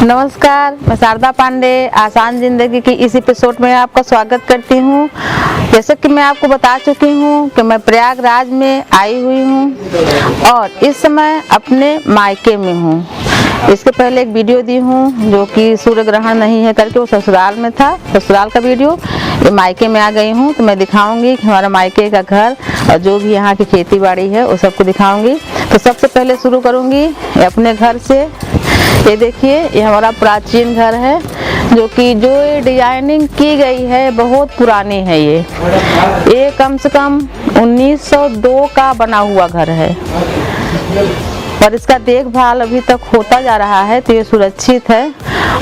नमस्कार, मैं शारदा पांडे आसान जिंदगी की इस एपिसोड में आपका स्वागत करती हूँ। जैसे कि मैं आपको बता चुकी हूँ कि मैं प्रयागराज में आई हुई हूँ और इस समय अपने मायके में हूँ। इसके पहले एक वीडियो दी हूँ जो कि सूर्य ग्रहण नहीं है करके, वो ससुराल में था, ससुराल का वीडियो। ये मायके में आ गई हूँ तो मैं दिखाऊंगी कि हमारा मायके का घर और जो भी यहाँ की खेती बाड़ी है वो सबको दिखाऊंगी। तो सबसे पहले शुरू करूँगी अपने घर से। ये देखिए, ये हमारा प्राचीन घर है जो ये डिजाइनिंग की गई है बहुत पुरानी है। ये कम से कम 1902 का बना हुआ घर है और इसका देखभाल अभी तक होता जा रहा है, तो ये सुरक्षित है।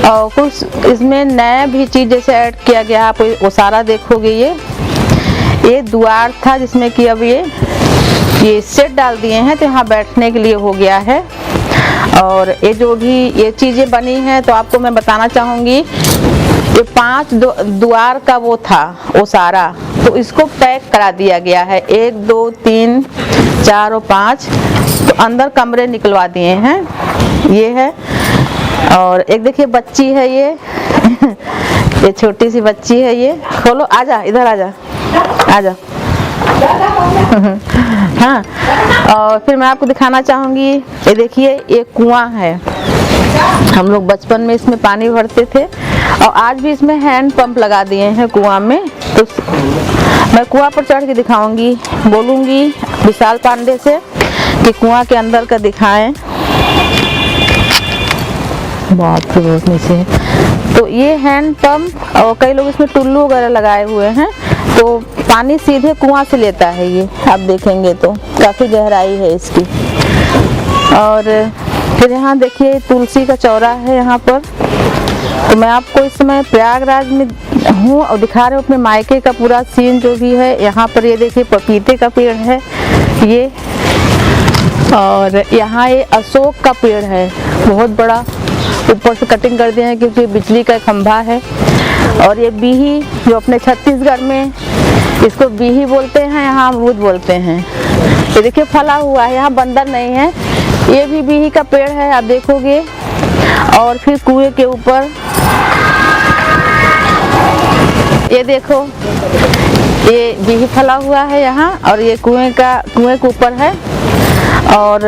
और कुछ इसमें नया भी चीज़ जैसे ऐड किया गया, आप वो सारा देखोगे। ये द्वार था जिसमें कि अब ये सेट डाल दिए हैं, तो यहाँ बैठने के लिए हो गया है। और ये जो भी ये चीज़ें बनी हैं तो आपको मैं बताना चाहूँगी, ये 5 द्वार का वो था वो सारा, तो इसको पैक करा दिया गया है। 1 2 3 4 और 5 तो अंदर कमरे निकलवा दिए हैं। ये है। और एक देखिए बच्ची है ये छोटी सी बच्ची है। ये खोलो, आजा इधर, आजा हाँ। और फिर मैं आपको दिखाना चाहूँगी, ये देखिए ये कुआं है। हम लोग बचपन में इसमें पानी भरते थे और आज भी इसमें हैंड पंप लगा दिए हैं कुआं में। तो मैं कुआं पर चढ़ के दिखाऊंगी, बोलूँगी विशाल पांडे से कि कुआं के अंदर का दिखाएं। बहुत बहुत नीचे है। तो ये हैंड पंप और कई लोग इसमें टुल्लू वगैरह लगाए हुए हैं, तो पानी सीधे कुआं से लेता है। ये आप देखेंगे तो काफ़ी गहराई है इसकी। और फिर यहाँ देखिए तुलसी का चौरा है यहाँ पर। तो मैं आपको इस समय प्रयागराज में हूँ और दिखा रहे हूँ अपने मायके का पूरा सीन जो भी है। यहाँ पर ये देखिए पपीते का पेड़ है ये, और यहाँ ये अशोक का पेड़ है बहुत बड़ा, ऊपर से कटिंग कर दिए हैं क्योंकि बिजली का खंभा है। और ये बीही जो अपने छत्तीसगढ़ में इसको बीही बोलते हैं, यहाँ अमरूद बोलते हैं। ये देखिए फला हुआ है, यहाँ बंदर नहीं है। ये भी बीही का पेड़ है, आप देखोगे। और फिर कुएं के ऊपर ये देखो, ये बीही फला हुआ है यहाँ, और ये कुएं के ऊपर है। और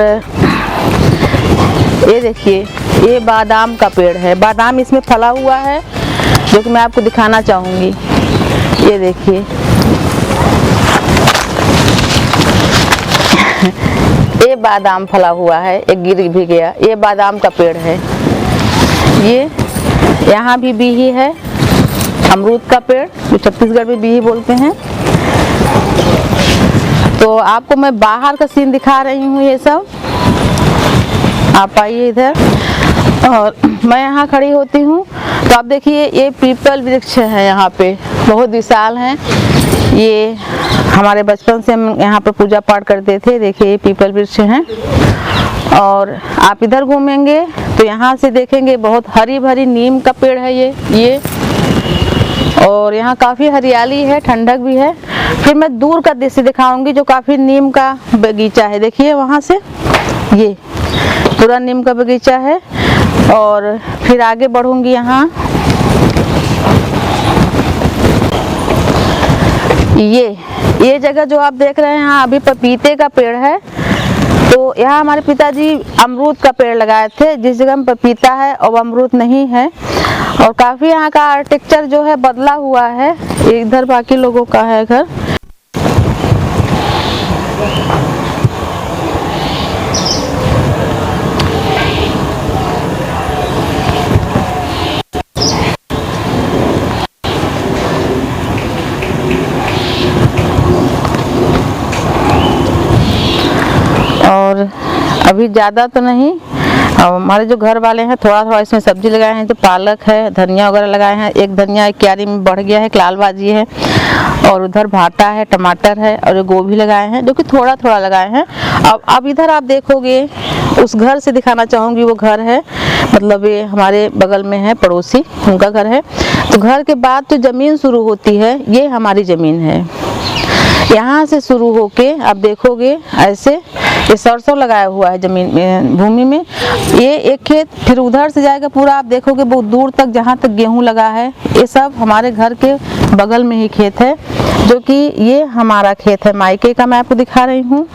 ये देखिए ये बादाम का पेड़ है, बादाम इसमें फला हुआ है जो कि मैं आपको दिखाना चाहूँगी। ये देखिए ये बादाम फला हुआ है, एक गिर भी गया। ये बादाम का पेड़ है। ये यहाँ भी बीही है, अमरूद का पेड़ जो छत्तीसगढ़ में बीही बोलते हैं। तो आपको मैं बाहर का सीन दिखा रही हूँ। ये सब आप आइए इधर और मैं यहाँ खड़ी होती हूँ। तो आप देखिए ये पीपल वृक्ष है, यहाँ पे बहुत विशाल हैं। ये हमारे बचपन से हम यहाँ पे पूजा पाठ करते थे। देखिए ये पीपल वृक्ष हैं। और आप इधर घूमेंगे तो यहाँ से देखेंगे बहुत हरी भरी नीम का पेड़ है ये। और यहाँ काफ़ी हरियाली है, ठंडक भी है। फिर मैं दूर का दृश्य दिखाऊंगी जो काफ़ी नीम का बगीचा है। देखिए वहाँ से ये पूरा नीम का बगीचा है। और फिर आगे बढ़ूंगी यहाँ, ये जगह जो आप देख रहे हैं यहाँ अभी पपीते का पेड़ है। तो यहाँ हमारे पिताजी अमरूद का पेड़ लगाए थे, जिस जगह में पपीता है और अमरूद नहीं है। और काफ़ी यहाँ का आर्किटेक्चर जो है बदला हुआ है। इधर बाकी लोगों का है घर। और अभी ज़्यादा तो नहीं, हमारे जो घर वाले हैं थोड़ा थोड़ा इसमें सब्जी लगाए हैं। तो पालक है, धनिया वगैरह लगाए हैं। एक धनिया एक क्यारी में बढ़ गया है, एक लाल भाजी है। और उधर भाटा है, टमाटर है, और गोभी लगाए हैं जो कि थोड़ा थोड़ा लगाए हैं। अब इधर आप देखोगे, उस घर से दिखाना चाहूँगी। वो घर है, मतलब ये हमारे बगल में है, पड़ोसी उनका घर है। तो घर के बाद तो ज़मीन शुरू होती है, ये हमारी ज़मीन है। यहाँ से शुरू होके आप देखोगे ऐसे ये सरसों लगाया हुआ है जमीन में, भूमि में। ये एक खेत, फिर उधर से जाएगा पूरा, आप देखोगे बहुत दूर तक, जहाँ तक गेहूं लगा है। ये सब हमारे घर के बगल में ही खेत है, जो कि ये हमारा खेत है मायके का, मैं आपको दिखा रही हूँ।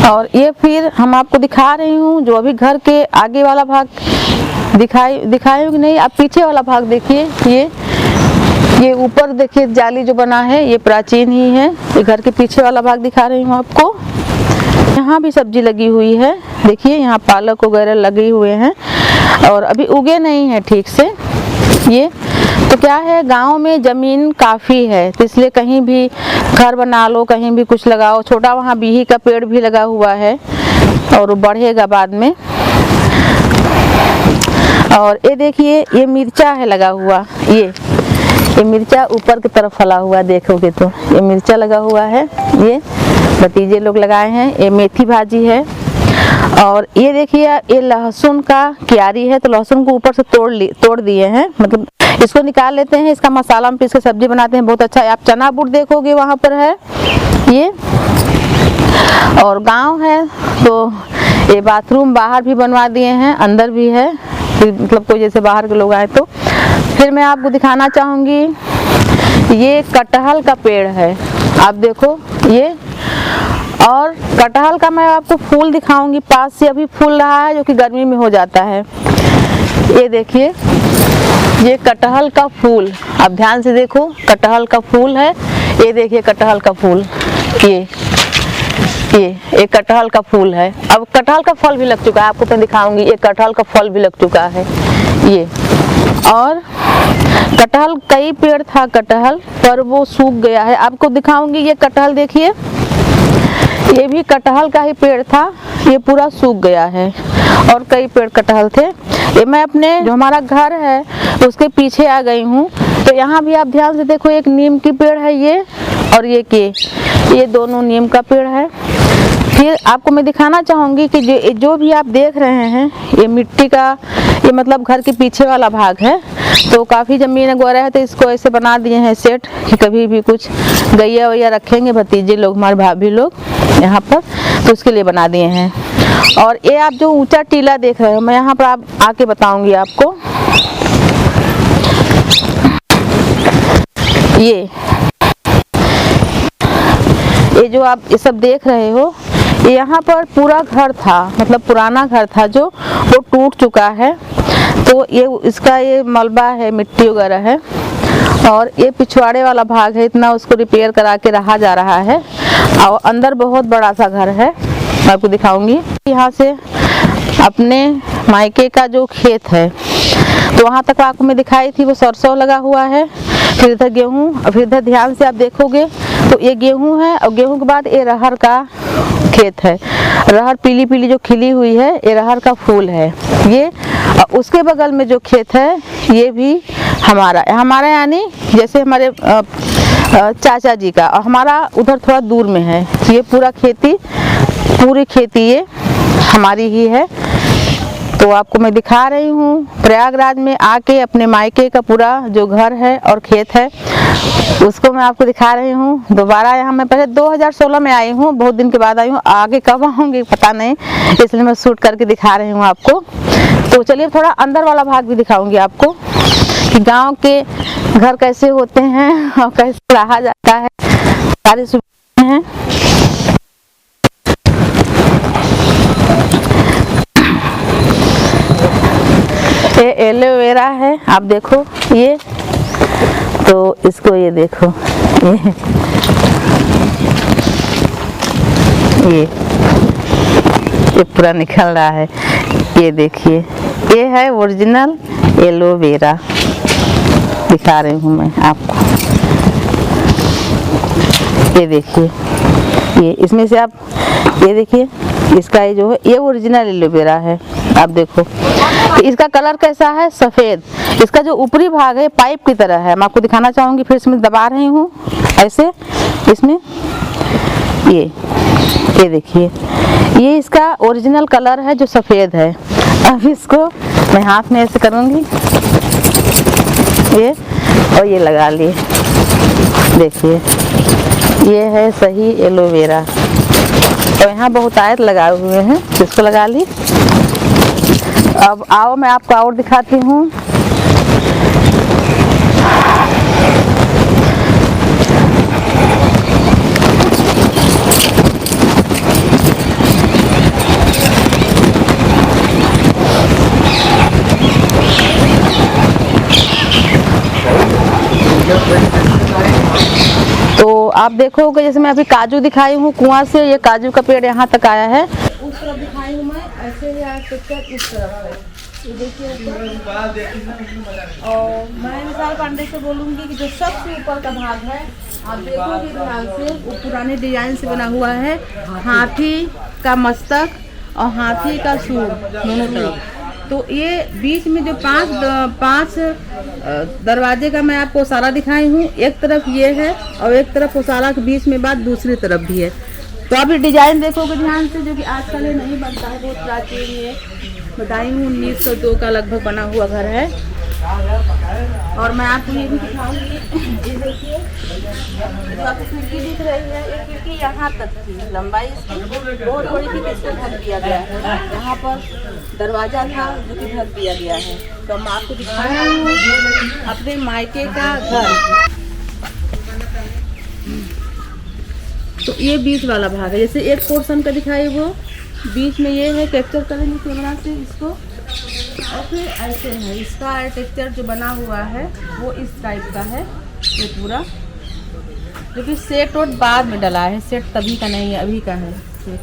और ये फिर हम आपको दिखा रही हूँ जो अभी घर के आगे वाला भाग दिखाए कि नहीं, आप पीछे वाला भाग देखिए। ये ऊपर देखिए जाली जो बना है, ये प्राचीन ही है। ये घर के पीछे वाला भाग दिखा रही हूँ आपको। यहाँ भी सब्जी लगी हुई है, देखिए यहाँ पालक वगैरह लगे हुए हैं और अभी उगे नहीं है ठीक से। ये तो क्या है, गांव में ज़मीन काफ़ी है, तो इसलिए कहीं भी घर बना लो, कहीं भी कुछ लगाओ। छोटा वहाँ बिही का पेड़ भी लगा हुआ है और वो बढ़ेगा बाद में। और ये देखिए, ये मिर्चा है लगा हुआ, ये मिर्चा ऊपर की तरफ फला हुआ, देखोगे तो ये मिर्चा लगा हुआ है। ये भतीजे लोग लगाए हैं। ये मेथी भाजी है। और ये देखिए, ये लहसुन का क्यारी है, तो लहसुन को ऊपर से तोड़ दिए हैं, मतलब इसको निकाल लेते हैं, इसका मसाला में पीस के सब्जी बनाते हैं, बहुत अच्छा है। आप चना बुट देखोगे वहाँ पर है ये। और गांव है तो ये बाथरूम बाहर भी बनवा दिए हैं, अंदर भी है, मतलब कोई जैसे बाहर के लोग आए तो। फिर मैं आपको दिखाना चाहूँगी, ये कटहल का पेड़ है, आप देखो ये। और कटहल का मैं आपको फूल दिखाऊंगी, पास से अभी फूल रहा है, जो कि गर्मी में हो जाता है। ये देखिए, ये कटहल का फूल, आप ध्यान से देखो, कटहल का फूल है। ये देखिए कटहल का फूल, ये कटहल का फूल है। अब कटहल का फल भी लग चुका है, आपको मैं दिखाऊंगी। ये कटहल का फल भी लग चुका है ये। और कटहल, कई पेड़ था कटहल, पर वो सूख गया है, आपको दिखाऊंगी। ये कटहल देखिए, ये भी कटहल का ही पेड़ था, ये पूरा सूख गया है। और कई पेड़ कटहल थे। ये मैं अपने जो हमारा घर है उसके पीछे आ गई हूँ, तो यहाँ भी आप ध्यान से देखो, एक नीम की पेड़ है ये, और ये दोनों नीम का पेड़ है। फिर आपको मैं दिखाना चाहूँगी कि जो भी आप देख रहे हैं, ये मिट्टी का, ये मतलब घर के पीछे वाला भाग है। तो काफ़ी ज़मीन वगैरह है, तो इसको ऐसे बना दिए हैं सेट कि कभी भी कुछ गैया वैया रखेंगे भतीजे लोग, हमारे भाभी लोग यहाँ पर, तो उसके लिए बना दिए हैं। और ये आप जो ऊंचा टीला देख रहे हो, मैं यहाँ पर आप आके बताऊँगी आपको। ये जो आप ये सब देख रहे हो, यहाँ पर पूरा घर था, मतलब पुराना घर था, जो वो टूट चुका है। तो ये इसका ये मलबा है, मिट्टी वगैरह है। और ये पिछवाड़े वाला भाग है, इतना उसको रिपेयर करा के रहा जा रहा है। और अंदर बहुत बड़ा सा घर है, मैं आपको दिखाऊंगी। यहाँ से अपने मायके का जो खेत है, तो वहाँ तक आपको मैं दिखाई थी, वो सरसों लगा हुआ है। फिर इधर गेहूँ, और फिर इधर ध्यान से आप देखोगे तो ये गेहूँ है, और गेहूँ के बाद ये रहर का खेत है। रहर पीली पीली जो खिली हुई है, ये रहर का फूल है ये। और उसके बगल में जो खेत है, ये भी हमारा यानी जैसे हमारे चाचा जी का, और हमारा उधर थोड़ा दूर में है। ये पूरी खेती ये हमारी ही है। तो आपको मैं दिखा रही हूँ, प्रयागराज में आके अपने मायके का पूरा जो घर है और खेत है, उसको मैं आपको दिखा रही हूँ। दोबारा यहाँ मैं पहले 2016 में आई हूँ, बहुत दिन के बाद आई हूँ, आगे कब आऊँगी पता नहीं, इसलिए मैं शूट करके दिखा रही हूँ आपको। तो चलिए थोड़ा अंदर वाला भाग भी दिखाऊंगी आपको, कि गांव के घर कैसे होते हैं और कैसे रहा जाता है, सारी सुविधाएं हैं। ये एलोवेरा है, आप देखो ये, तो इसको ये देखो, ये पूरा निकल रहा है। ये देखिए, ये है ओरिजिनल एलोवेरा, दिखा रही हूँ मैं आपको। ये देखिए, ये इसमें से आप ये देखिए, इसका ये जो है, ये ओरिजिनल एलोवेरा है, आप देखो। इसका कलर कैसा है, सफ़ेद। इसका जो ऊपरी भाग है पाइप की तरह है, मैं आपको दिखाना चाहूँगी। फिर इसमें दबा रही हूँ ऐसे, इसमें ये देखिए, ये इसका ओरिजिनल कलर है जो सफ़ेद है। अब इसको मैं हाथ में ऐसे करूँगी ये, और ये लगा लिए। देखिए ये है सही एलोवेरा, और यहाँ बहुत आयत लगाए हुए हैं, इसको लगा ली। अब आओ मैं आपको और दिखाती हूँ। तो आप देखोगे जैसे मैं अभी काजू दिखाई हूँ, कुआं से ये काजू का पेड़ यहाँ तक आया है। उस तरफ दिखाई हूँ मैं, ऐसे ही इस तरफ है, ये देखिए। और मैं विशाल पांडे से बोलूँगी कि जो सबसे ऊपर का भाग है, आप देखोगे ध्यान से, वो पुराने डिजाइन से बना हुआ है। हाथी का मस्तक और हाथी का सूंड दोनों तरफ। तो ये बीच में जो पांच दरवाजे का मैं आपको ओसारा दिखाई हूँ, एक तरफ ये है और एक तरफ ओसारा के बीच में बात दूसरी तरफ भी है। तो आप ये डिजाइन देखोगे ध्यान से, जो कि आजकल ये नहीं बनता है, बहुत प्राचीन ये बताई हूँ 1902 का लगभग बना हुआ घर है। और मैं आपको ये भी दिखाऊंगी, ये देखिए जो आपको खिड़की दिख रही है, ये खिड़की यहाँ तक थी, लंबाई इसकी बहुत बड़ी थी, इसको ढक दिया गया है। यहाँ पर दरवाजा था जो कि ढक दिया गया है। तो मैं आपको दिखा रही हूँ अपने मायके का घर। तो ये बीच वाला भाग है, जैसे एक पोर्शन का दिखाई वो बीच में ये है, कैप्चर करेंगे कैमरा से इसको। और फिर ऐसे है, इसका टेक्सचर जो बना हुआ है वो इस टाइप का है ये पूरा, जो कि सेट और बाद में डला है, सेट तभी का नहीं है, अभी का है सेट।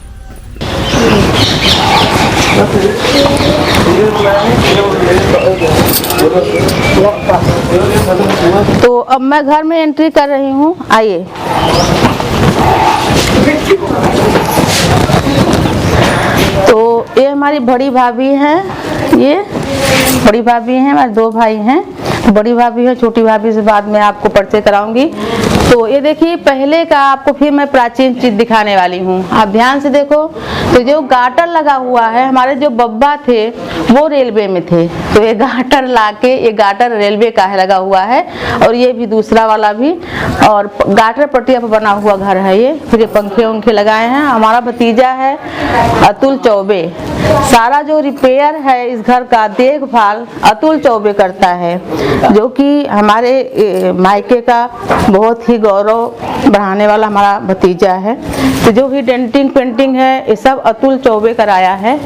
तो अब मैं घर में एंट्री कर रही हूँ, आइए। तो ये हमारी बड़ी भाभी हैं, ये बड़ी भाभी हैं, हमारे दो भाई हैं, बड़ी भाभी है, छोटी भाभी से बाद में आपको परिचय कराऊंगी। तो ये देखिए पहले का आपको फिर मैं प्राचीन चीज दिखाने वाली हूँ, आप ध्यान से देखो। तो जो गाटर लगा हुआ है, हमारे जो बब्बा थे वो रेलवे में थे, तो ये गाटर लाके, ये गाटर रेलवे का है लगा हुआ है, और ये भी दूसरा वाला भी, और गाटर पट्टिया पर बना हुआ घर है ये। फिर ये पंखे उंखे लगाए हैं। हमारा भतीजा है अतुल चौबे, सारा जो रिपेयर है इस घर का देखभाल अतुल चौबे करता है, जो कि हमारे मायके का बहुत ही गौरव बढ़ाने वाला हमारा भतीजा है। तो जो भी डेंटिंग पेंटिंग है ये सब अतुल चौबे कराया है,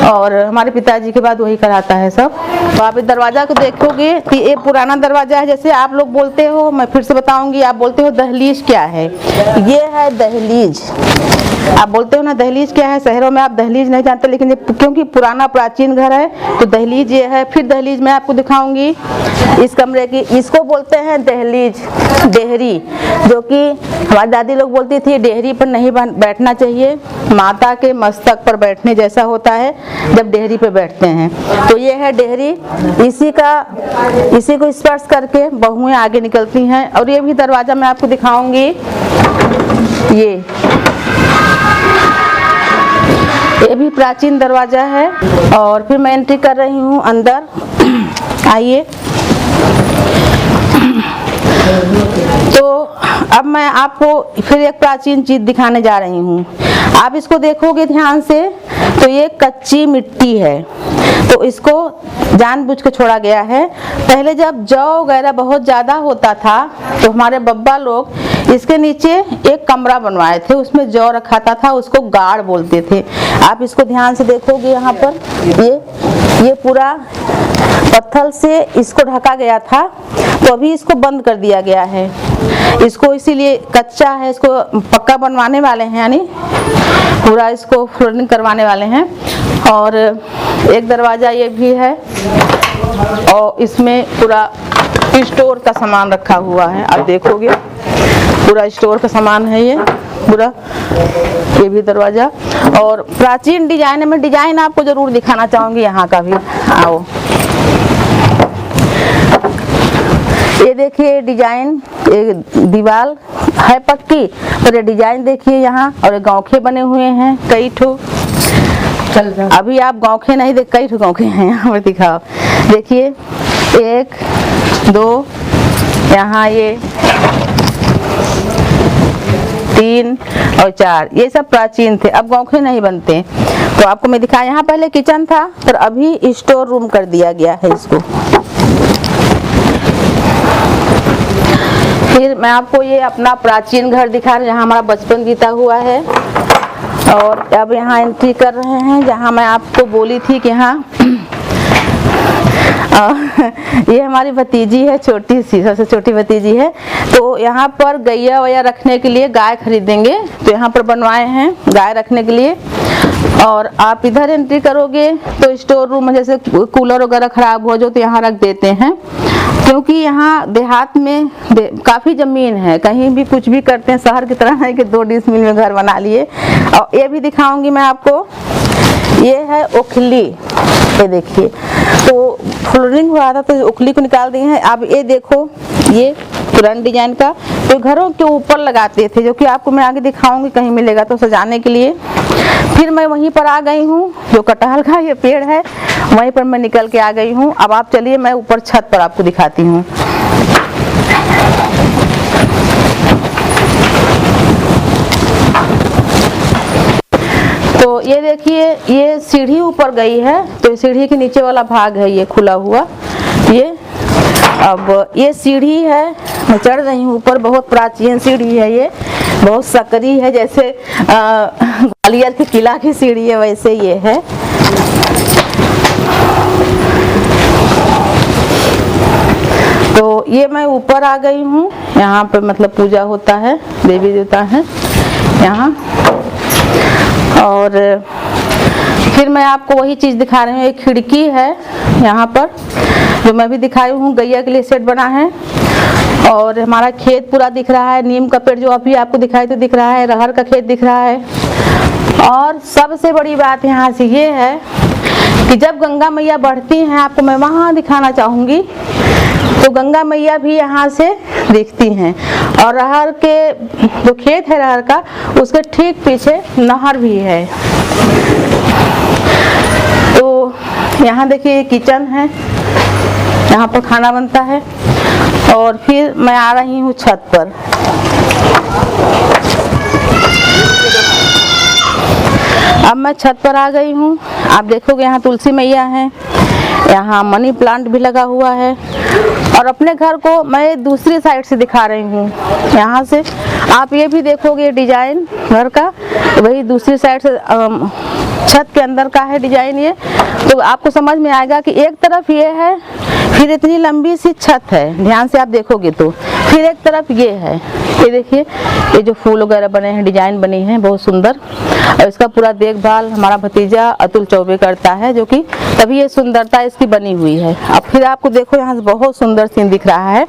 और हमारे पिताजी के बाद वही कराता है सब। तो आप इस दरवाजा को देखोगे कि ये पुराना दरवाजा है, जैसे आप लोग बोलते हो, मैं फिर से बताऊंगी, आप बोलते हो दहलीज क्या है, ये है दहलीज। आप बोलते हो ना दहलीज क्या है, शहरों में आप दहलीज नहीं जानते, लेकिन क्योंकि पुराना प्राचीन घर है तो दहलीज ये है। फिर दहलीज मैं आपको दिखाऊंगी इस कमरे की, इसको बोलते हैं दहलीज, डेहरी, जो कि हमारी दादी लोग बोलती थी डेहरी पर नहीं बैठना चाहिए, माता के मस्तक पर बैठने जैसा होता है जब डेहरी पे बैठते हैं। तो ये है डेहरी, इसी को स्पर्श करके बहुएं आगे निकलती हैं। और ये भी दरवाजा मैं आपको दिखाऊंगी, ये भी प्राचीन दरवाजा है। और फिर मैं एंट्री कर रही हूँ अंदर, आइए। तो अब मैं आपको फिर एक प्राचीन चीज दिखाने जा रही हूँ, आप इसको देखोगे ध्यान से। तो ये कच्ची मिट्टी है, तो इसको जानबूझ के छोड़ा गया है। पहले जब जौ वगैरह बहुत ज्यादा होता था तो हमारे बब्बा लोग इसके नीचे एक कमरा बनवाए थे, उसमें जौ रखाता था, उसको गाड़ बोलते थे। आप इसको ध्यान से देखोगे, यहाँ पर ये पूरा पत्थर से इसको ढका गया था, तो अभी इसको बंद कर दिया गया है। इसको इसीलिए कच्चा है, इसको पक्का बनवाने वाले हैं, यानी पूरा इसको फ्लोरिंग करवाने वाले हैं। और एक दरवाजा ये भी है, और इसमें पूरा स्टोर का सामान रखा हुआ है। आप देखोगे पूरा स्टोर का सामान है ये पूरा, ये भी दरवाजा। और प्राचीन डिजाइन में डिजाइन आपको जरूर दिखाना चाहूंगी यहाँ का भी, आओ। ये देखिए डिजाइन, एक दीवार है पक्की, और ये डिजाइन देखिए यहाँ, और ये गौखे बने हुए हैं कई ठो। चल जाओ। अभी आप गौखे नहीं देख, कई गौखे हैं यहाँ पर, दिखाओ। देखिए 1 2, यहाँ ये 3 और 4, ये सब प्राचीन थे, अब गौखे नहीं बनते। तो आपको मैं दिखाया, यहाँ पहले किचन था, पर अभी स्टोर रूम कर दिया गया है इसको। फिर मैं आपको ये अपना प्राचीन घर दिखा रही हूँ, जहाँ हमारा बचपन बीता हुआ है। और अब यहाँ एंट्री कर रहे हैं, जहाँ मैं आपको बोली थी कि यहाँ ये हमारी भतीजी है, छोटी सी, सबसे छोटी भतीजी है। तो यहाँ पर गैया वैया रखने के लिए, गाय खरीदेंगे तो यहाँ पर बनवाए हैं गाय रखने के लिए। और आप इधर एंट्री करोगे तो स्टोर रूम, जैसे कूलर वगैरह खराब हो जाए तो यहाँ रख देते हैं, क्योंकि यहाँ देहात में काफ़ी ज़मीन है, कहीं भी कुछ भी करते हैं, शहर की तरह है कि 2 डिसमिल में घर बना लिए। और ये भी दिखाऊंगी मैं आपको, ये है ओखली, ये देखिए। तो फ्लोरिंग हुआ था तो ओखली को निकाल दिए हैं। अब ये देखो, ये पुराने डिजाइन का, तो घरों के ऊपर लगाते थे, जो कि आपको मैं आगे दिखाऊंगी, कहीं मिलेगा तो सजाने के लिए। फिर मैं वहीं पर आ गई हूँ, जो कटहल का ये पेड़ है, वहीं पर मैं निकल के आ गई हूँ। अब आप चलिए, मैं ऊपर छत पर आपको दिखाती हूँ। तो ये देखिए, ये सीढ़ी ऊपर गई है, तो सीढ़ी के नीचे वाला भाग है ये खुला हुआ, ये। अब ये सीढ़ी है, मैं चढ़ रही हूँ ऊपर, बहुत प्राचीन सीढ़ी है ये, बहुत सकरी है, जैसे ग्वालियर के किला की सीढ़ी है वैसे ये है। तो ये मैं ऊपर आ गई हूँ, यहाँ पे मतलब पूजा होता है, देवी देवता है यहाँ। और फिर मैं आपको वही चीज़ दिखा रही हूँ, एक खिड़की है यहाँ पर, जो मैं भी दिखाई हूँ, गैया के लिए सेट बना है। और हमारा खेत पूरा दिख रहा है, नीम का पेड़ जो अभी आपको दिखाई तो दिख रहा है, रहर का खेत दिख रहा है। और सबसे बड़ी बात यहाँ से ये है कि जब गंगा मैया बढ़ती हैं, आपको मैं वहाँ दिखाना चाहूँगी, तो गंगा मैया भी यहाँ से दिखती हैं। और रहर के जो खेत है रहर का, उसके ठीक पीछे नहर भी है। तो यहाँ देखिए किचन है, यहाँ पर खाना बनता है। और फिर मैं आ रही हूँ छत पर। अब मैं छत पर आ गई हूँ, आप देखोगे यहाँ तुलसी मैया है, यहाँ मनी प्लांट भी लगा हुआ है। और अपने घर को मैं दूसरी साइड से दिखा रही हूँ, यहाँ से आप ये भी देखोगे डिजाइन घर का, वही दूसरी साइड से छत के अंदर का है डिजाइन ये। तो आपको समझ में आएगा कि एक तरफ ये है, फिर इतनी लंबी सी छत है, ध्यान से आप देखोगे तो, फिर एक तरफ ये है। ये देखिए, ये जो फूल वगैरह बने हैं, डिजाइन बनी है बहुत सुंदर। और इसका पूरा देखभाल हमारा भतीजा अतुल चौबे करता है, जो कि तभी ये सुंदरता इसकी बनी हुई है। अब फिर आपको देखो, यहाँ से बहुत सुंदर सीन दिख रहा है।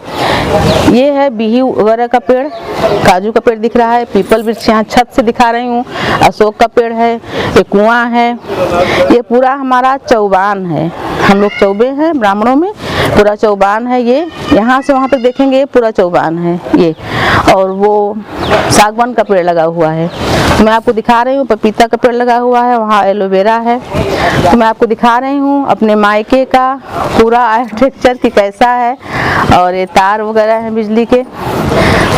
ये है बिही वगैरह का पेड़, काजू का पेड़ दिख रहा है, पीपल वृक्ष यहाँ छत से दिखा रही हूँ, अशोक का पेड़ है, ये कुआं है। ये पूरा हमारा चौबान है, हम लोग चौबे हैं ब्राह्मणों में, पूरा चौबान है ये। यहाँ से वहाँ तक देखेंगे ये पूरा चौबान है ये। और वो सागवान का पेड़ लगा हुआ है, मैं आपको दिखा रही हूँ। पपीता का पेड़ लगा हुआ है, वहाँ एलोवेरा है। तो मैं आपको दिखा रही हूँ अपने मायके का पूरा आर्किटेक्चर कि कैसा है। और ये तार वगैरह हैं बिजली के,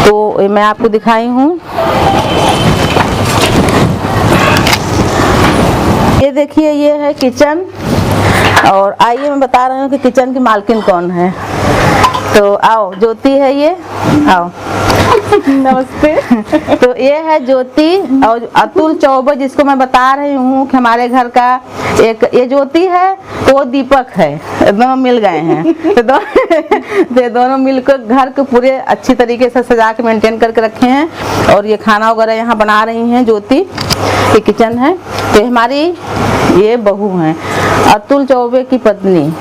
तो मैं आपको दिखाई हूँ। ये देखिए, ये है किचन। और आइए मैं बता रही हूँ कि किचन की मालकिन कौन है। तो आओ, ज्योति है ये, आओ। नमस्ते। तो ये है ज्योति और अतुल चौबे, जिसको मैं बता रही हूँ कि हमारे घर का एक, ये ज्योति है तो वो दीपक है, दोनों मिल गए हैं। तो दोनों मिलकर घर को पूरे अच्छी तरीके से सजा के मेंटेन करके रखे हैं। और ये खाना वगैरह यहाँ बना रही हैं ज्योति, ये किचन है। तो हमारी ये बहू है, अतुल चौबे की पत्नी,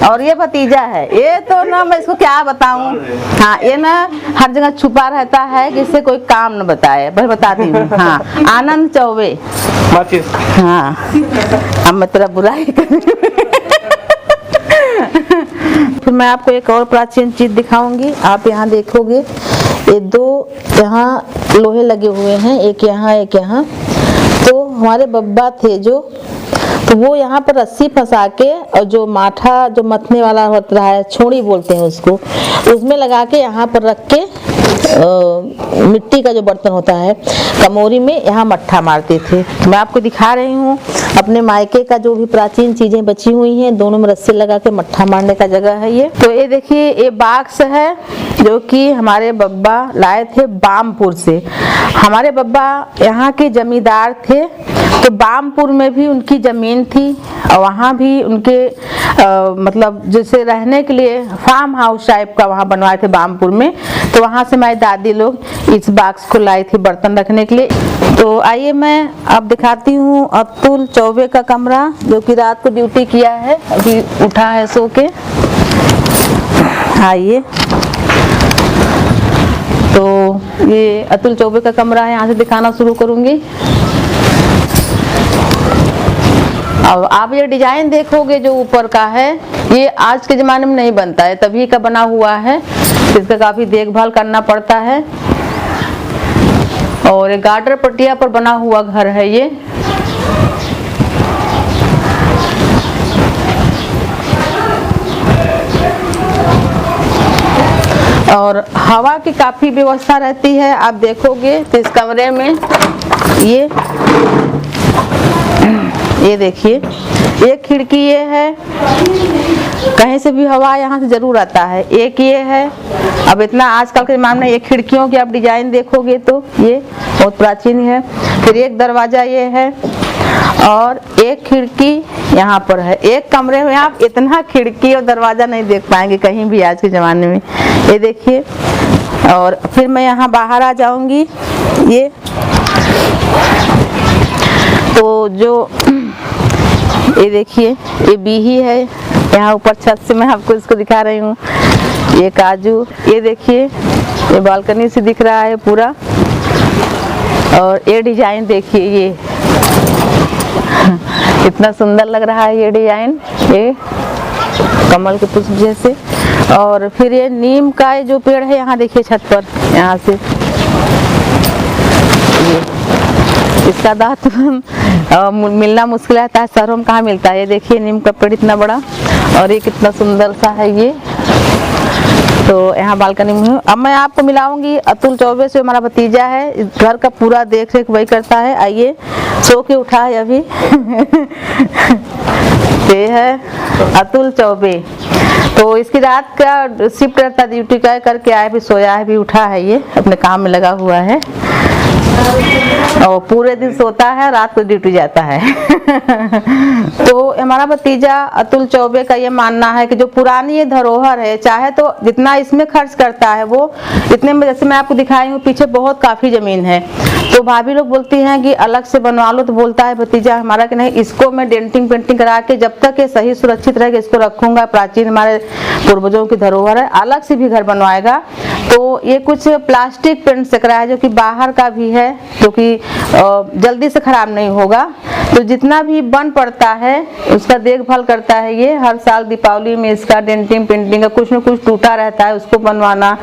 और ये भतीजा है। ये तो ना मैं इसको क्या बताऊं, हाँ, ये ना हर जगह छुपा रहता है, जिससे कोई काम न बताए। बस बताती हूँ, हाँ, आनंद चौबे। हाँ, अब मैं तेरा बुराई फिर मैं आपको एक और प्राचीन चीज दिखाऊंगी। आप यहाँ देखोगे, ये 2 यहाँ लोहे लगे हुए हैं, एक यहाँ एक यहाँ। तो हमारे बब्बा थे जो, तो वो यहाँ पर रस्सी फंसा के और जो माठा जो मथने वाला होता है, छोड़ी बोलते हैं उसको, उसमें लगा के यहाँ पर रख के मिट्टी का जो बर्तन होता है कमोरी में यहाँ मट्ठा मारते थे। मैं आपको दिखा रही हूँ अपने मायके का जो भी प्राचीन चीजें बची हुई हैं, दोनों में रस्सी लगा के मट्ठा मारने का जगह है ये। तो ये देखिए ये बाक्स है जो कि हमारे बब्बा लाए थे बामपुर से। हमारे बब्बा यहाँ के जमींदार थे, तो बामपुर में भी उनकी जमीन थी और वहाँ भी उनके मतलब जैसे रहने के लिए फार्म हाउस टाइप का वहाँ बनवाए थे बामपुर में। तो वहाँ से हमारी दादी लोग इस बॉक्स को लाई थी बर्तन रखने के लिए। तो आइए मैं अब दिखाती हूँ अतुल चौबे का कमरा, जो कि रात को ड्यूटी किया है, अभी उठा है सो के। आइए, तो ये अतुल चौबे का कमरा है, यहाँ से दिखाना शुरू करूँगी। अब आप ये डिजाइन देखोगे जो ऊपर का है, ये आज के ज़माने में नहीं बनता है, तभी का बना हुआ है, इसका काफ़ी देखभाल करना पड़ता है। और एक गार्डर पटिया पर बना हुआ घर है ये। और हवा की काफ़ी व्यवस्था रहती है। आप देखोगे तो इस कमरे में ये देखिए, एक खिड़की ये है, कहीं से भी हवा यहाँ से जरूर आता है। एक ये है, अब इतना आजकल के ज़माने में ये खिड़कियों की आप डिजाइन देखोगे तो ये बहुत प्राचीन है। फिर एक दरवाजा ये है और एक खिड़की यहाँ पर है। एक कमरे में आप इतना खिड़की और दरवाजा नहीं देख पाएंगे कहीं भी आज के ज़माने में। ये देखिए, और फिर मैं यहाँ बाहर आ जाऊँगी। ये तो जो ये देखिए, ये बीही है, यहाँ ऊपर छत से मैं आपको इसको दिखा रही हूँ। ये काजू, ये देखिए, ये बालकनी से दिख रहा है पूरा। और ये डिजाइन देखिए, ये इतना सुंदर लग रहा है ये डिजाइन, ये कमल के पुष्प जैसे। और फिर ये नीम का ये जो पेड़ है, यहाँ देखिए छत पर, यहाँ से इसका दांत मिलना मुश्किल है, शहरों में कहाँ मिलता है। ये देखिए नीम का पेड़ इतना बड़ा, और ये कितना सुंदर सा है ये। तो यहाँ बालकनी में हूँ। अब मैं आपको मिलाऊंगी अतुल चौबे से, हमारा भतीजा है, इस घर का पूरा देख रेख वही करता है। आइए, सो के उठा है अभी। ये है अतुल चौबे। तो इसकी रात का शिफ्ट रहता है, ड्यूटी का करके आया, भी सोया है, भी उठा है, ये अपने काम में लगा हुआ है। और पूरे दिन सोता है, रात को ड्यूटी जाता है। तो हमारा भतीजा अतुल चौबे का ये मानना है कि जो पुरानी ये धरोहर है, चाहे तो जितना इसमें खर्च करता है वो इतने में, जैसे मैं आपको दिखाई हूँ पीछे बहुत काफ़ी ज़मीन है। तो भाभी लोग बोलती हैं कि अलग से बनवा लो, तो बोलता है भतीजा हमारा कि नहीं, इसको मैं डेंटिंग पेंटिंग करा के जब तक ये सही सुरक्षित रहेगा इसको रखूँगा। प्राचीन हमारे पूर्वजों की धरोहर है, अलग से भी घर बनवाएगा। तो ये कुछ प्लास्टिक पेंट से करा है, जो कि बाहर का भी है, जो कि जल्दी से खराब नहीं होगा। तो जितना भी बन पड़ता है उसका देखभाल करता है ये। हर साल दीपावली में इसका डेंटिंग पेंटिंग का कुछ न कुछ टूटा रहता है, उसको बनवाना।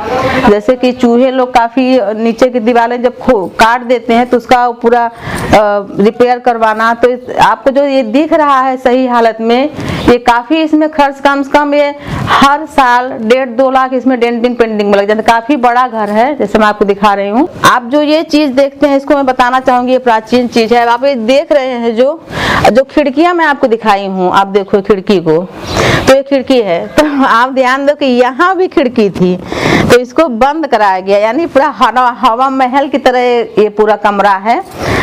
जैसे कि चूहे लोग काफ़ी नीचे की दीवारें जब काट देते हैं तो उसका पूरा रिपेयर करवाना। तो आपको जो ये दिख रहा है सही हालत में, ये काफ़ी इसमें खर्च कम से कम ये हर साल 1.5-2 लाख इसमें डेंटिंग पेंटिंग में लग जाता है। काफ़ी बड़ा घर है, जैसे मैं आपको दिखा रही हूँ। आप जो ये चीज़ देखते हैं इसको मैं बताना चाहूँगी, ये प्राचीन चीज़ है। आप ये देख रहे हैं जो खिड़कियाँ मैं आपको दिखाई हूँ, आप देखो खिड़की को, तो ये खिड़की है। तो आप ध्यान दो कि यहाँ भी खिड़की थी, तो इसको बंद कराया गया, यानी पूरा हवा महल की तरह ये पूरा कमरा है,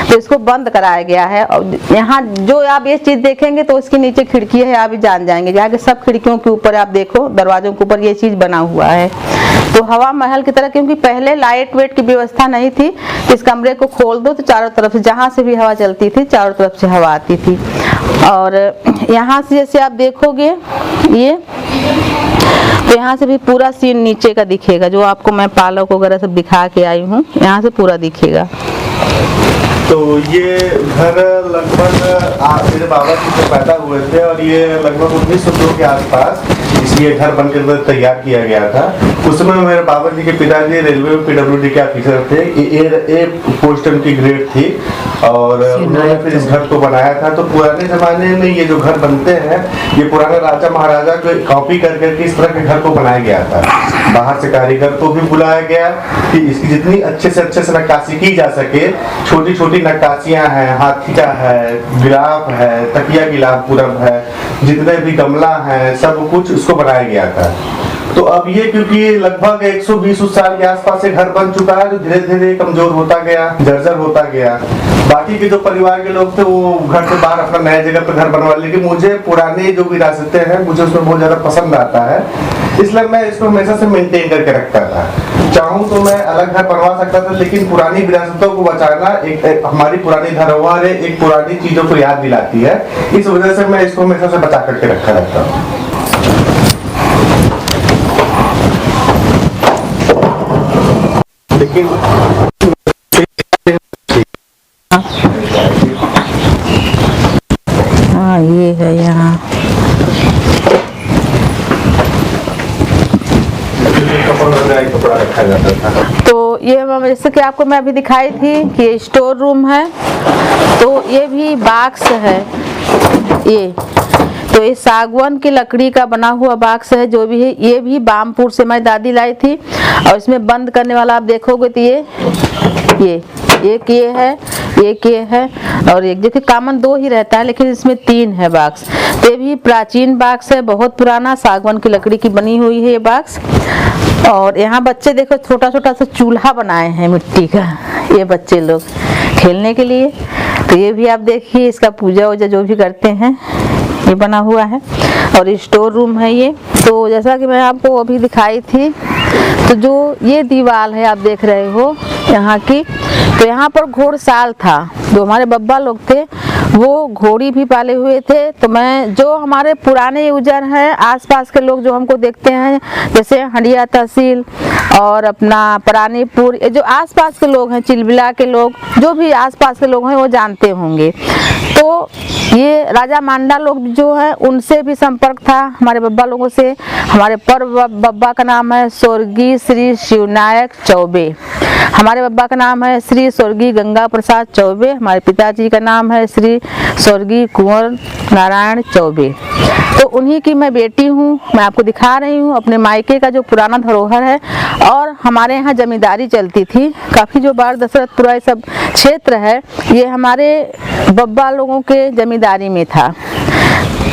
तो इसको बंद कराया गया है। और यहाँ जो आप ये चीज़ देखेंगे तो इसके नीचे खिड़की है, आप भी जान जाएंगे। यहाँ के सब खिड़कियों के ऊपर आप देखो, दरवाजों के ऊपर ये चीज़ बना हुआ है। तो हवा महल की तरह, क्योंकि पहले लाइट वेट की व्यवस्था नहीं थी, इस कमरे को खोल दो तो चारों तरफ से जहाँ से भी हवा चलती थी चारों तरफ से हवा आती थी। और यहाँ से जैसे आप देखोगे ये, तो यहाँ से भी पूरा सीन नीचे का दिखेगा, जो आपको मैं पालक वगैरह सब दिखा के आई हूँ, यहाँ से पूरा दिखेगा। तो ये घर लगभग मेरे बाबा जी से पैदा हुए थे, और ये लगभग 1902 के आसपास इसलिए घर बनकर तैयार किया गया था। उस समय मेरे बाबा जी के पिताजी रेलवे में PWD के ऑफिसर थे, ए पोस्ट उनकी ग्रेड थी, और उन्होंने फिर इस घर को बनाया था। तो पुराने जमाने में ये जो घर बनते हैं, ये पुराने राजा महाराजा को कॉपी करके इस तरह के घर को बनाया गया था। बाहर से कारीगर को भी बुलाया गया कि इसकी जितनी अच्छे से नक्काशी की जा सके। छोटी छोटी नक्काशियां हैं, हाथी का है, गिलाफ है, तकिया गिलाफ पूरब है, जितने भी गमला हैं, सब कुछ उसको बनाया गया था। तो अब ये क्योंकि लगभग 120 साल के आसपास से घर बन चुका है, तो धीरे धीरे कमजोर होता गया, जर्जर होता गया। बाकी के जो परिवार के लोग थे वो घर से बाहर अपना नया जगह पे घर बनवा, लेकिन मुझे पुरानी जो विरासतें हैं मुझे उसमें बहुत ज्यादा पसंद आता है, इसलिए मैं इसको हमेशा से मेंटेन करके रखता था। चाहूँ तो मैं अलग घर बनवा सकता था, लेकिन पुरानी विरासतों को बचाना एक हमारी पुरानी धरोहर है, एक पुरानी चीजों को याद दिलाती है। इस वजह से मैं इसको हमेशा से बचा करके रखा रहता हूँ। लेकिन हाँ ये है यहाँ। कपड़ा रखा जाता था। तो ये जैसे कि आपको मैं अभी दिखाई थी कि ये स्टोर रूम है, तो ये भी बॉक्स है। ये तो ये सागवान की लकड़ी का बना हुआ बॉक्स है, जो भी है। ये भी बामपुर से मैं दादी लाई थी, और इसमें बंद करने वाला आप देखोगे तो ये एक ये है, और एक देखिए कॉमन 2 ही रहता है, लेकिन इसमें 3 है बॉक्स। तो ये भी प्राचीन बॉक्स है, बहुत पुराना सागवान की लकड़ी की बनी हुई है ये बॉक्स। और यहाँ बच्चे देखो छोटा छोटा सा चूल्हा बनाए हैं मिट्टी का, ये बच्चे लोग खेलने के लिए। तो ये भी आप देखिए, इसका पूजा वूजा जो भी करते हैं ये बना हुआ है। और स्टोर रूम है ये। तो जैसा कि मैं आपको अभी दिखाई थी, तो जो ये दीवार है आप देख रहे हो यहाँ की, तो यहाँ पर घोड़साल था। जो हमारे बब्बा लोग थे वो घोड़ी भी पाले हुए थे। तो मैं जो हमारे पुराने यूजर हैं, आसपास के लोग जो हमको देखते हैं, जैसे हंडिया तहसील और अपना परानीपुर, ये जो आसपास के लोग हैं, चिलबिला के लोग, जो भी आसपास के लोग हैं वो जानते होंगे। तो ये राजा मांडा लोग जो है उनसे भी संपर्क था हमारे बब्बा लोगों से। हमारे पर बब्बा का नाम है स्वर्गीय श्री शिवनायक चौबे, हमारे बब्बा का नाम है श्री स्वर्गीय गंगा प्रसाद चौबे, हमारे पिताजी का नाम है श्री स्वर्गीय कुंवर नारायण चौबे। तो उन्हीं की मैं बेटी हूँ। मैं आपको दिखा रही हूँ अपने मायके का जो पुराना धरोहर है। और हमारे यहाँ जमींदारी चलती थी काफ़ी, जो बाढ़ दशरथपुरा सब क्षेत्र है ये हमारे बब्बा लोगों के जमींदारी में था।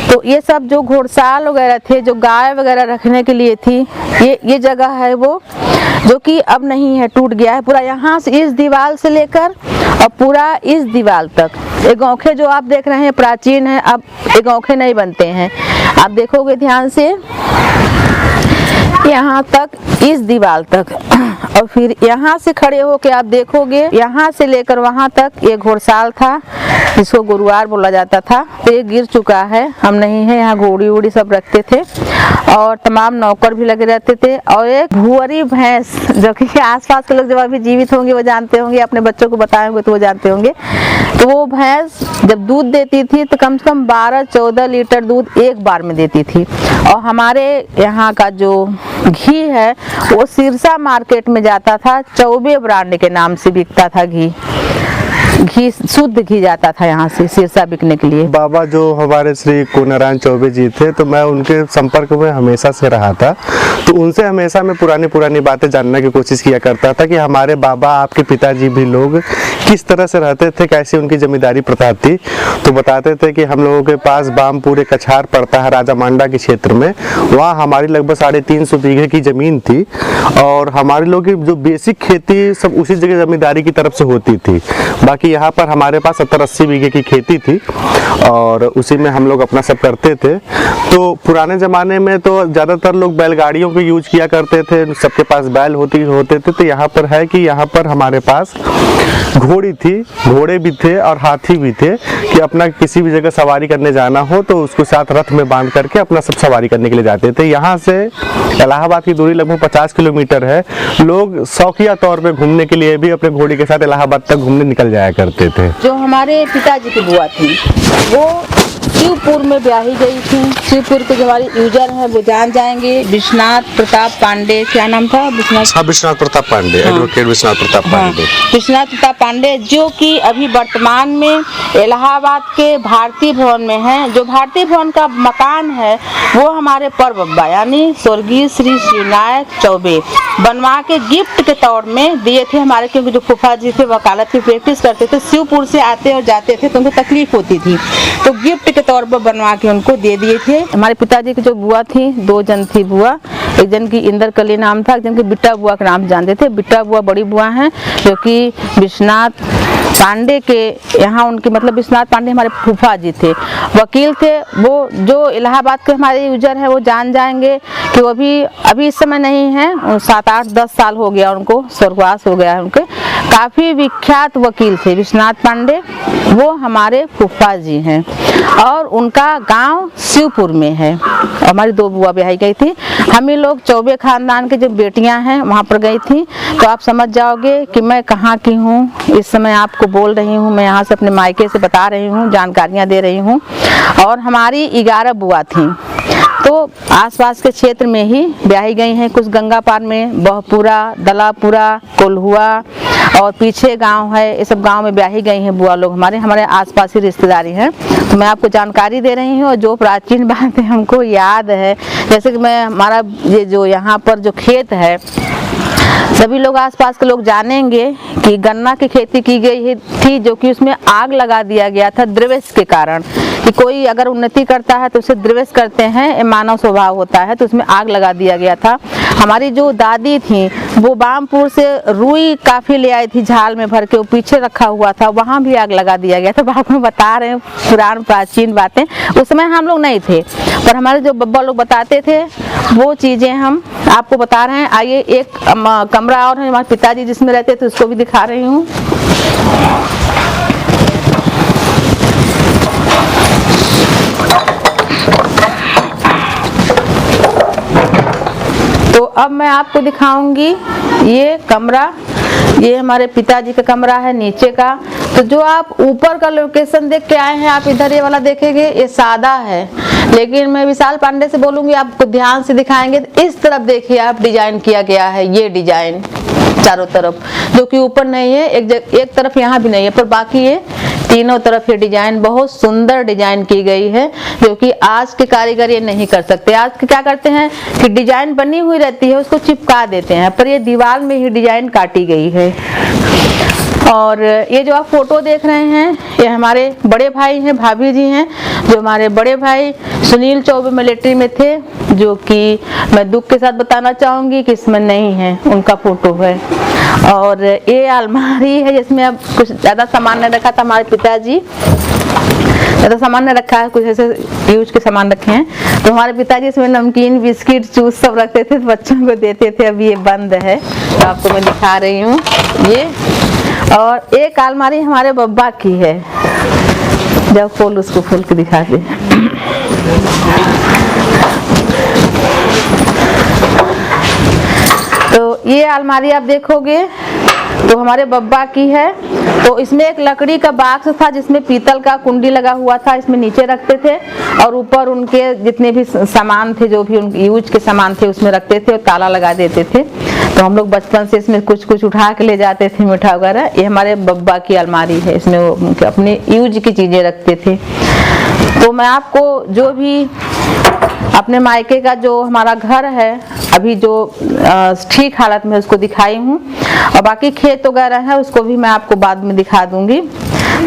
तो ये सब जो घोड़साल वगैरह थे, जो गाय वगैरह रखने के लिए थी, ये जगह है वो, जो कि अब नहीं है, टूट गया है पूरा। यहाँ से इस दीवार से लेकर और पूरा इस दीवार तक ये गौखे जो आप देख रहे हैं प्राचीन है, अब ये गौखे नहीं बनते हैं। आप देखोगे ध्यान से, यहाँ तक इस दीवार तक, और फिर यहाँ से खड़े होके आप देखोगे, यहाँ से लेकर वहाँ तक ये घोड़साल था, जिसको गुरुवार बोला जाता था। तो ये गिर चुका है, हम नहीं है। यहाँ घोड़ी वोड़ी सब रखते थे, और तमाम नौकर भी लगे रहते थे। और एक भुअरी भैंस, जो कि आसपास के लोग जब अभी जीवित होंगे वो जानते होंगे, अपने बच्चों को बताएंगे तो वो जानते होंगे। तो वो भैंस जब दूध देती थी तो कम से कम 12-14 लीटर दूध एक बार में देती थी। और हमारे यहाँ का जो घी है वो सिरसा मार्केट में जाता था, चौबे ब्रांड के नाम से बिकता था घी शुद्ध घी जाता था यहाँ से सिरसा बिकने के लिए। बाबा जो हमारे श्री कुंवरनारायण चौबे जी थे, तो मैं उनके संपर्क में हमेशा से रहा था। तो उनसे हमेशा मैं पुरानी बातें जानने की कोशिश किया करता था कि हमारे बाबा, आपके पिताजी भी लोग किस तरह से रहते थे, कैसी उनकी जमींदारी प्रथा थी। तो बताते थे कि हम लोगों के पास बामपुर एक कछार पड़ता है राजा मांडा के क्षेत्र में, वहाँ हमारी लगभग 350 बीघे की जमीन थी, और हमारे लोग की जो बेसिक खेती सब उसी जगह जमींदारी की तरफ से होती थी। बाकी यहाँ पर हमारे पास 70-80 बीघे की खेती थी, और उसी में हम लोग अपना सब करते थे। तो पुराने ज़माने में तो ज़्यादातर लोग बैलगाड़ियों को यूज किया करते थे, सबके पास बैल होते थे। तो यहाँ पर है कि यहाँ पर हमारे पास घोड़ी थी, घोड़े भी थे और हाथी भी थे, कि अपना किसी भी जगह सवारी करने जाना हो तो उसको साथ रथ में बांध करके अपना सब सवारी करने के लिए जाते थे। यहाँ से इलाहाबाद की दूरी लगभग 50 किलोमीटर है। लोग शौकिया तौर पे घूमने के लिए भी अपने घोड़ी के साथ इलाहाबाद तक घूमने निकल जाया करते थे। जो हमारे पिताजी की बुआ थी, वो शिवपुर में ब्याही गई थी। शिवपुर के जो हमारे यूजर हैं वो जान जाएंगे। विश्वनाथ प्रताप पांडे, क्या नाम था? विश्वनाथ प्रताप पांडे, एडवोकेट विश्वनाथ प्रताप पांडे। विश्वनाथ प्रताप पांडे, जो कि अभी वर्तमान में इलाहाबाद के भारतीय भवन में हैं। जो भारतीय भवन का मकान है वो हमारे परबब्बा यानी स्वर्गीय श्री शिवनायक चौबे बनवा के गिफ्ट के तौर में दिए थे हमारे, क्योंकि जो फूफा जी थे वकालत की प्रैक्टिस करते थे, शिवपुर से आते और जाते थे तो उनको तकलीफ होती थी, तो गिफ्ट के तौर पर बनवा के उनको दे दिए थे। हमारे पिताजी की जो बुआ थी, 2 जन थी बुआ, एक जन की इंदर कली नाम था, एक जन की बिट्टा बुआ का नाम जानते थे। बिट्टा बुआ बड़ी बुआ हैं, जो कि विश्वनाथ पांडे के यहाँ उनके मतलब विश्वनाथ पांडे हमारे फूफा जी थे, वकील थे। वो जो इलाहाबाद के हमारे यूजर है वो जान जाएंगे कि वो अभी इस समय नहीं है, 7, 8, 10 साल हो गया उनको, स्वर्गवास हो गया है उनके। काफ़ी विख्यात वकील थे विश्वनाथ पांडे, वो हमारे फूफा जी हैं और उनका गांव शिवपुर में है। हमारी 2 बुआ ब्याही गई थी। हम ही लोग चौबे खानदान के जो बेटियां हैं वहाँ पर गई थी, तो आप समझ जाओगे कि मैं कहाँ की हूँ। इस समय आपको बोल रही हूँ, मैं यहाँ से अपने मायके से बता रही हूँ, जानकारियाँ दे रही हूँ। और हमारी 11 बुआ थी, तो आसपास के क्षेत्र में ही ब्याही गई हैं। कुछ गंगा पार में, बहुपुरा, दलापुरा, कोल्हुआ और पीछे गांव है, ये सब गांव में ब्याही गई हैं बुआ लोग हमारे आसपास ही रिश्तेदारी हैं। तो मैं आपको जानकारी दे रही हूँ और जो प्राचीन बातें हमको याद है, जैसे कि मैं हमारा ये जो यहाँ पर जो खेत है, सभी लोग आसपास के लोग जानेंगे कि गन्ना की खेती की गई थी, जो कि उसमें आग लगा दिया गया था द्रव्यस के कारण। कि कोई अगर उन्नति करता है तो उसे द्रव्यस करते हैं, ये मानव स्वभाव होता है, तो उसमें आग लगा दिया गया था। हमारी जो दादी थी वो बामपुर से रुई काफ़ी ले आई थी झाल में भर के, वो पीछे रखा हुआ था, वहाँ भी आग लगा दिया गया था। बाप में बता रहे हैं पुरान प्राचीन बातें, उस समय हम लोग नहीं थे, पर हमारे जो बब्बा लोग बताते थे वो चीज़ें हम आपको बता रहे हैं। आइए एक कमरा और है हमारे पिताजी जिसमें रहते थे, उसको भी दिखा रही हूँ। तो अब मैं आपको दिखाऊंगी ये कमरा, ये हमारे पिताजी का कमरा है नीचे का। तो जो आप ऊपर का लोकेशन देख के आए हैं, आप इधर ये वाला देखेंगे, ये सादा है, लेकिन मैं विशाल पांडे से बोलूंगी आपको ध्यान से दिखाएंगे। इस तरफ देखिए आप, डिजाइन किया गया है, ये डिजाइन चारों तरफ, जो कि ऊपर नहीं है, एक तरफ यहाँ भी नहीं है, पर बाकी ये तीनों तरफ ये डिजाइन बहुत सुंदर डिजाइन की गई है, जो कि आज के कारीगर ये नहीं कर सकते। आज के क्या करते हैं कि डिजाइन बनी हुई रहती है उसको चिपका देते हैं, पर ये दीवार में ही डिजाइन काटी गई है। और ये जो आप फोटो देख रहे हैं, ये हमारे बड़े भाई हैं, भाभी जी हैं। जो हमारे बड़े भाई सुनील चौबे मिलिट्री में थे, जो कि मैं दुख के साथ बताना चाहूँगी कि इसमें नहीं है, उनका फोटो है। और ये अलमारी है जिसमें अब कुछ ज़्यादा सामान नहीं रखा था, हमारे पिताजी ज़्यादा सामान नहीं रखा है, कुछ ऐसे यूज के सामान रखे हैं। तो हमारे पिताजी इसमें नमकीन, बिस्किट, जूस सब रखते थे, बच्चों को देते थे। अभी ये बंद है, तो आपको मैं दिखा रही हूँ ये। और एक अलमारी हमारे बब्बा की है, जब खोल उसको खोल के दिखा दे। तो ये अलमारी आप देखोगे तो हमारे बब्बा की है। तो इसमें एक लकड़ी का बॉक्स था जिसमें पीतल का कुंडी लगा हुआ था, इसमें नीचे रखते थे और ऊपर उनके जितने भी सामान थे, जो भी उनके यूज के सामान थे उसमें रखते थे और ताला लगा देते थे। तो हम लोग बचपन से इसमें कुछ कुछ उठा के ले जाते थे, मीठा वगैरह। ये हमारे बब्बा की अलमारी है, इसमें वो अपने यूज की चीजें रखते थे। तो मैं आपको जो भी अपने मायके का जो हमारा घर है अभी जो ठीक हालत में उसको दिखाई हूँ, और बाकी खेत वगैरह है उसको भी मैं आपको बाद में दिखा दूंगी।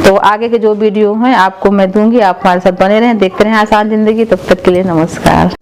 तो आगे के जो वीडियो हैं आपको मैं दूंगी, आप हमारे साथ बने रहें, देखते रहें आसान जिंदगी। तब तक के लिए नमस्कार।